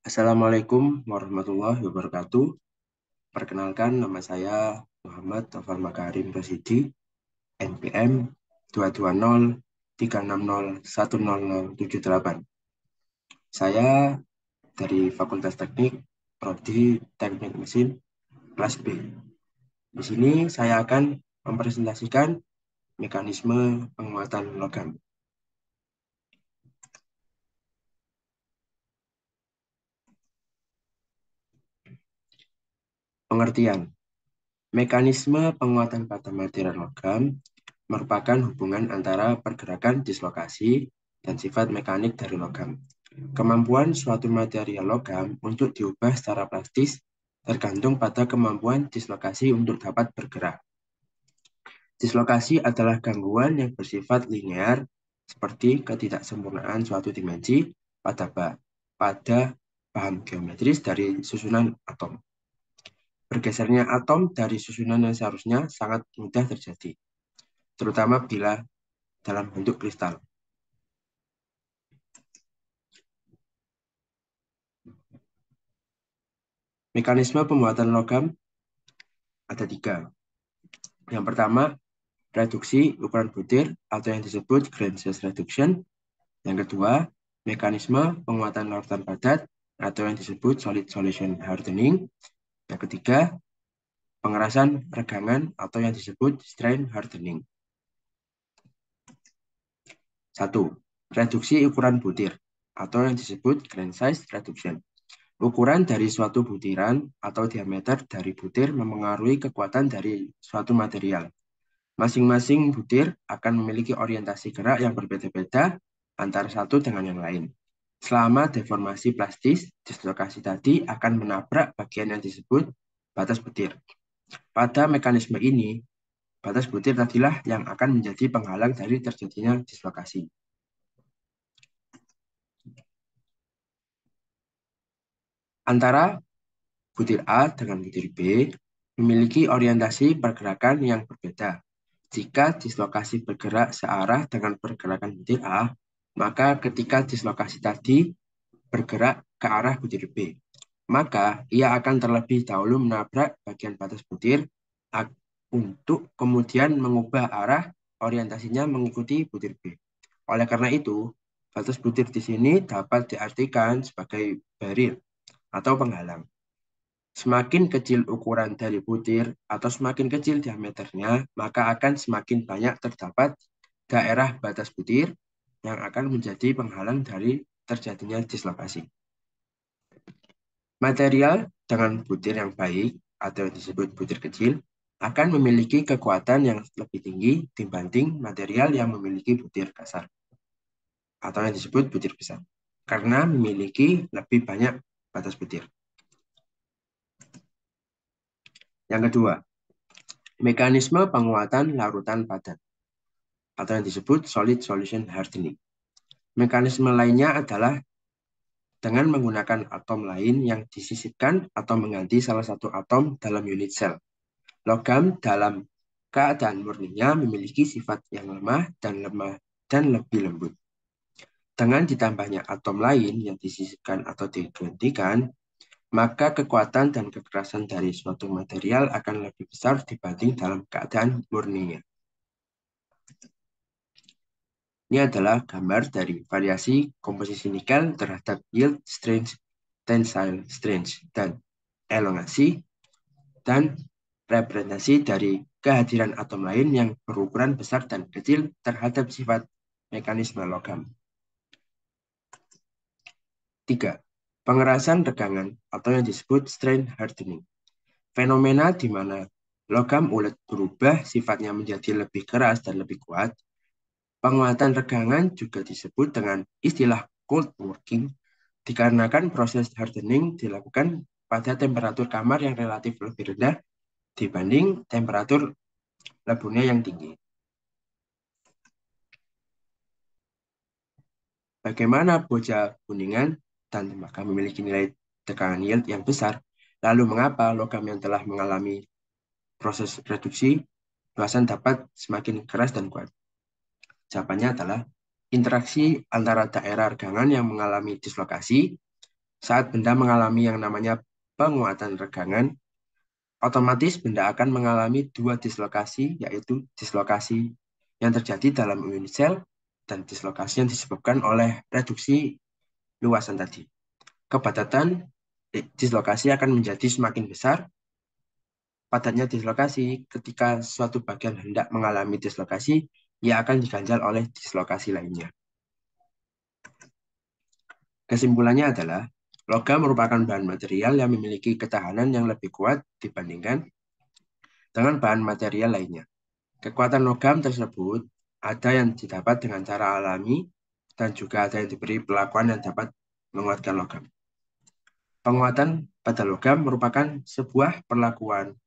Assalamualaikum warahmatullahi wabarakatuh. Perkenalkan, nama saya Muhammad Taufan Makarim Rosidi, NPM 22036010078. Saya dari Fakultas Teknik, Prodi Teknik Mesin, kelas B. Di sini saya akan mempresentasikan mekanisme penguatan logam. Pengertian. Mekanisme penguatan pada material logam merupakan hubungan antara pergerakan dislokasi dan sifat mekanik dari logam. Kemampuan suatu material logam untuk diubah secara plastis tergantung pada kemampuan dislokasi untuk dapat bergerak. Dislokasi adalah gangguan yang bersifat linear, seperti ketidaksempurnaan suatu dimensi pada paham geometris dari susunan atom. Bergesernya atom dari susunan yang seharusnya sangat mudah terjadi, terutama bila dalam bentuk kristal. Mekanisme pembuatan logam ada 3. Yang pertama, reduksi ukuran butir atau yang disebut grain size reduction. Yang kedua, mekanisme penguatan larutan padat atau yang disebut solid solution hardening. Yang ketiga, pengerasan regangan atau yang disebut strain hardening. 1. Reduksi ukuran butir atau yang disebut grain size reduction. Ukuran dari suatu butiran atau diameter dari butir memengaruhi kekuatan dari suatu material. Masing-masing butir akan memiliki orientasi gerak yang berbeda-beda antara satu dengan yang lain. Selama deformasi plastis, dislokasi tadi akan menabrak bagian yang disebut batas butir. Pada mekanisme ini, batas butir tadilah yang akan menjadi penghalang dari terjadinya dislokasi. Antara butir A dengan butir B memiliki orientasi pergerakan yang berbeda. Jika dislokasi bergerak searah dengan pergerakan butir A, maka ketika dislokasi tadi bergerak ke arah butir B, maka ia akan terlebih dahulu menabrak bagian batas butir untuk kemudian mengubah arah orientasinya mengikuti butir B. Oleh karena itu, batas butir di sini dapat diartikan sebagai barrier atau penghalang. Semakin kecil ukuran dari butir atau semakin kecil diameternya, maka akan semakin banyak terdapat daerah batas butir yang akan menjadi penghalang dari terjadinya dislokasi. Material dengan butir yang baik atau yang disebut butir kecil akan memiliki kekuatan yang lebih tinggi dibanding material yang memiliki butir kasar atau yang disebut butir besar, karena memiliki lebih banyak batas butir. Yang kedua, mekanisme penguatan larutan padat atau yang disebut solid solution hardening. Mekanisme lainnya adalah dengan menggunakan atom lain yang disisipkan atau mengganti salah satu atom dalam unit sel. Logam dalam keadaan murninya memiliki sifat yang lemah dan lebih lembut. Dengan ditambahnya atom lain yang disisipkan atau digantikan, maka kekuatan dan kekerasan dari suatu material akan lebih besar dibanding dalam keadaan murninya. Ini adalah gambar dari variasi komposisi nikel terhadap yield strength, tensile strength, dan elongasi, dan representasi dari kehadiran atom lain yang berukuran besar dan kecil terhadap sifat mekanisme logam. 3. Pengerasan regangan atau yang disebut strain hardening. Fenomena di mana logam ulet berubah sifatnya menjadi lebih keras dan lebih kuat. Penguatan regangan juga disebut dengan istilah cold working dikarenakan proses hardening dilakukan pada temperatur kamar yang relatif lebih rendah dibanding temperatur lebunnya yang tinggi. Bagaimana bocah kuningan dan tembaga memiliki nilai tekanan yield yang besar, lalu mengapa logam yang telah mengalami proses reduksi luasan dapat semakin keras dan kuat? Jawabannya adalah interaksi antara daerah regangan yang mengalami dislokasi Saat benda mengalami yang namanya penguatan regangan, otomatis benda akan mengalami dua dislokasi, yaitu dislokasi yang terjadi dalam unit sel dan dislokasi yang disebabkan oleh reduksi luasan tadi. Kepadatan dislokasi akan menjadi semakin besar. Padatnya dislokasi ketika suatu bagian hendak mengalami dislokasi, ia akan diganjal oleh dislokasi lainnya. Kesimpulannya adalah, logam merupakan bahan material yang memiliki ketahanan yang lebih kuat dibandingkan dengan bahan material lainnya. Kekuatan logam tersebut ada yang didapat dengan cara alami dan juga ada yang diberi perlakuan yang dapat menguatkan logam. Penguatan pada logam merupakan sebuah perlakuan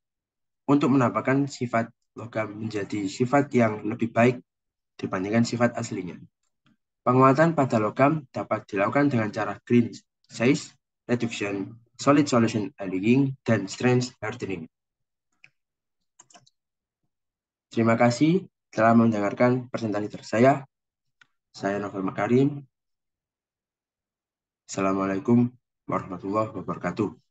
untuk menambahkan sifat logam menjadi sifat yang lebih baik dibandingkan sifat aslinya. Penguatan pada logam dapat dilakukan dengan cara grain size reduction, solid solution alloying, dan strength hardening. Terima kasih telah mendengarkan presentasi dari saya. Saya Novel Makarim. Assalamualaikum warahmatullahi wabarakatuh.